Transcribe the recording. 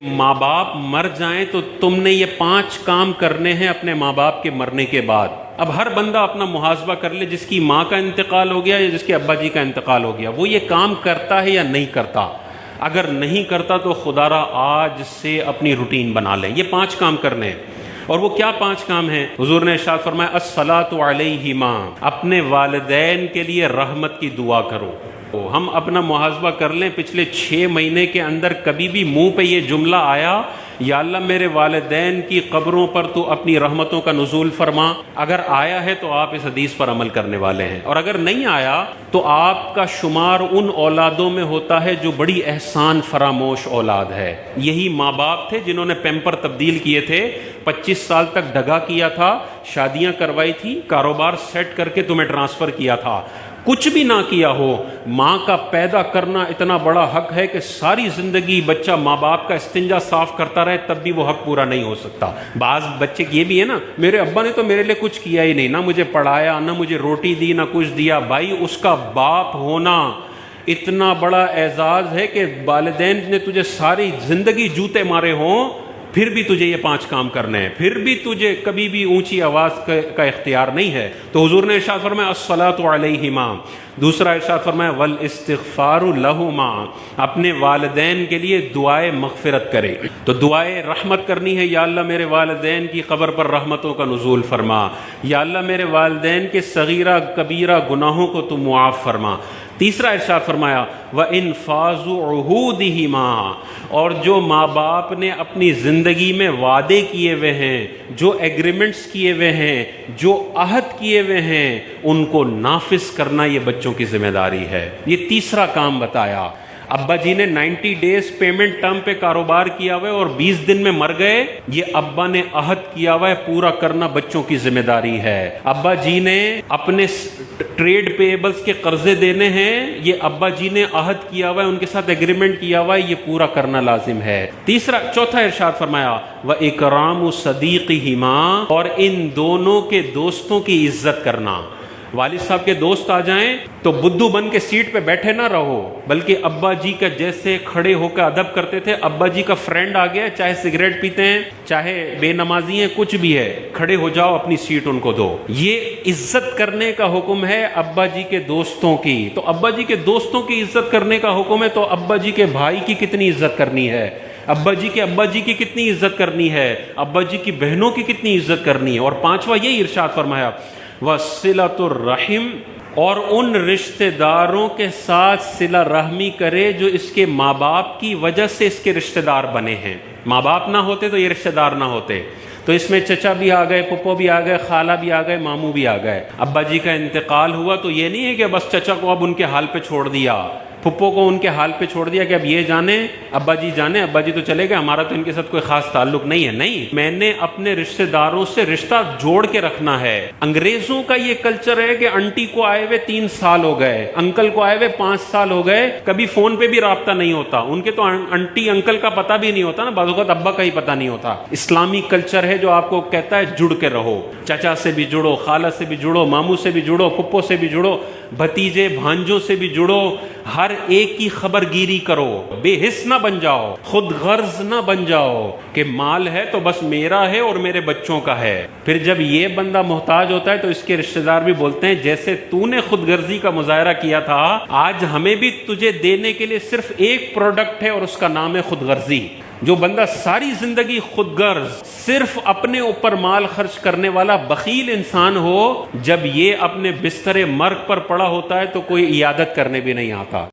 ماں باپ مر جائیں تو تم نے یہ 5 کام کرنے ہیں اپنے ماں باپ کے مرنے کے بعد۔ اب ہر بندہ اپنا محاسبہ کر لے، جس کی ماں کا انتقال ہو گیا یا جس کے ابا جی کا انتقال ہو گیا، وہ یہ کام کرتا ہے یا نہیں کرتا۔ اگر نہیں کرتا تو خدا را آج سے اپنی روٹین بنا لیں، یہ 5 کام کرنے ہیں۔ اور وہ کیا 5 کام ہیں؟ حضور نے ارشاد فرمایا الصلاۃ علیہما، اپنے والدین کے لیے رحمت کی دعا کرو۔ ہم اپنا محاسبہ کر لیں، پچھلے 6 مہینے کے اندر کبھی بھی منہ پہ یہ جملہ آیا یا اللہ میرے والدین کی قبروں پر تو اپنی رحمتوں کا نزول فرما؟ اگر آیا ہے تو آپ اس حدیث پر عمل کرنے والے ہیں، اور اگر نہیں آیا تو آپ کا شمار ان اولادوں میں ہوتا ہے جو بڑی احسان فراموش اولاد ہے۔ یہی ماں باپ تھے جنہوں نے پیمپر تبدیل کیے تھے، 25 سال تک ڈگا کیا تھا، شادیاں کروائی تھی، کاروبار سیٹ کر کے تمہیں ٹرانسفر کیا تھا۔ کچھ بھی نہ کیا ہو، ماں کا پیدا کرنا اتنا بڑا حق ہے کہ ساری زندگی بچہ ماں باپ کا استنجا صاف کرتا رہے تب بھی وہ حق پورا نہیں ہو سکتا۔ بعض بچے یہ بھی ہے نا، میرے ابا نے تو میرے لیے کچھ کیا ہی نہیں، نہ مجھے پڑھایا، نہ مجھے روٹی دی، نہ کچھ دیا۔ بھائی اس کا باپ ہونا اتنا بڑا اعزاز ہے کہ والدین نے تجھے ساری زندگی جوتے مارے ہوں پھر بھی تجھے یہ 5 کام کرنے ہیں، پھر بھی تجھے کبھی بھی اونچی آواز کا اختیار نہیں ہے۔ تو حضور نے ارشاد فرمایا الصلاۃ علیہما، دوسرا ارشاد فرمایا والاستغفار لہما، اپنے والدین کے لیے دعائے مغفرت کرے۔ تو دعائے رحمت کرنی ہے، یا اللہ میرے والدین کی قبر پر رحمتوں کا نزول فرما، یا اللہ میرے والدین کے صغیرہ کبیرہ گناہوں کو تو معاف فرما۔ تیسرا ارشاد فرمایا وَإِنفَاذُ عُهُودِهِمَا، اور جو ماں باپ نے اپنی زندگی میں وعدے کیے ہوئے ہیں، جو ایگریمنٹس کیے ہوئے ہیں، جو عہد کیے ہوئے ہیں، ان کو نافذ کرنا یہ بچوں کی ذمہ داری ہے۔ یہ تیسرا کام بتایا۔ ابا جی نے 90 ڈیز پیمنٹ ٹرم پہ کاروبار کیا ہوا ہے اور 20 دن میں مر گئے، یہ ابا نے عہد کیا ہوا ہے، پورا کرنا بچوں کی ذمہ داری ہے۔ ابا جی نے اپنے ٹریڈ پیبلز کے قرضے دینے ہیں، یہ ابا جی نے عہد کیا ہوا ہے، ان کے ساتھ ایگریمنٹ کیا ہوا ہے، یہ پورا کرنا لازم ہے۔ چوتھا ارشاد فرمایا وَإِكْرَامُ صَدِيقِهِمَا، اور ان دونوں کے دوستوں کی عزت کرنا۔ والد صاحب کے دوست آ جائیں تو بدھو بن کے سیٹ پہ بیٹھے نہ رہو، بلکہ ابا جی کا جیسے کھڑے ہو کے ادب کرتے تھے، ابا جی کا فرینڈ آ گیا، چاہے سگریٹ پیتے ہیں، چاہے بے نمازی ہیں، کچھ بھی ہے، کھڑے ہو جاؤ، اپنی سیٹ ان کو دو۔ یہ عزت کرنے کا حکم ہے ابا جی کے دوستوں کی۔ تو ابا جی کے دوستوں کی عزت کرنے کا حکم ہے، تو ابا جی کے بھائی کی کتنی عزت کرنی ہے، ابا جی کے ابا جی کی کتنی عزت کرنی ہے، ابا جی کی بہنوں کی کتنی عزت کرنی ہے۔ اور 5واں یہی ارشاد فرمایا وَصِلَةُ الرَّحِمِ، اور ان رشتہ داروں کے ساتھ صلہ رحمی کرے جو اس کے ماں باپ کی وجہ سے اس کے رشتہ دار بنے ہیں۔ ماں باپ نہ ہوتے تو یہ رشتہ دار نہ ہوتے، تو اس میں چچا بھی آ گئے، پھپھو بھی آ گئے، خالہ بھی آ گئے، ماموں بھی آ گئے۔ ابا جی کا انتقال ہوا تو یہ نہیں ہے کہ بس چچا کو اب ان کے حال پہ چھوڑ دیا، پھپھو کو ان کے حال پہ چھوڑ دیا کہ اب یہ جانے، ابا جی جانے، ابا جی تو چلے گئے، ہمارا تو ان کے ساتھ کوئی خاص تعلق نہیں ہے۔ نہیں، میں نے اپنے رشتہ داروں سے رشتہ جوڑ کے رکھنا ہے۔ انگریزوں کا یہ کلچر ہے کہ انٹی کو آئے ہوئے 3 سال ہو گئے، انکل کو آئے ہوئے 5 سال ہو گئے، کبھی فون پہ بھی رابطہ نہیں ہوتا۔ ان کے تو انٹی انکل کا پتہ بھی نہیں ہوتا نا، بعض اوقات ابا کا ہی پتہ نہیں ہوتا۔ اسلامی کلچر ہے جو آپ کو کہتا ہے جڑ کے رہو، چچا سے بھی جڑو، خالہ سے بھی جڑو، ماموں سے بھی جڑو، پھپھو سے بھی جڑو، بھتیجے بھانجوں سے بھی جڑو، ہر ایک کی خبر گیری کرو، بے حس نہ بن جاؤ، خود غرض نہ بن جاؤ کہ مال ہے تو بس میرا ہے اور میرے بچوں کا ہے۔ پھر جب یہ بندہ محتاج ہوتا ہے تو اس کے رشتہ دار بھی بولتے ہیں جیسے تو نے خود غرضی کا مظاہرہ کیا تھا، آج ہمیں بھی تجھے دینے کے لیے صرف ایک پروڈکٹ ہے اور اس کا نام ہے خود غرضی۔ جو بندہ ساری زندگی خود غرض صرف اپنے اوپر مال خرچ کرنے والا بخیل انسان ہو، جب یہ اپنے بستر مرگ پر پڑا ہوتا ہے تو کوئی عیادت کرنے بھی نہیں آتا۔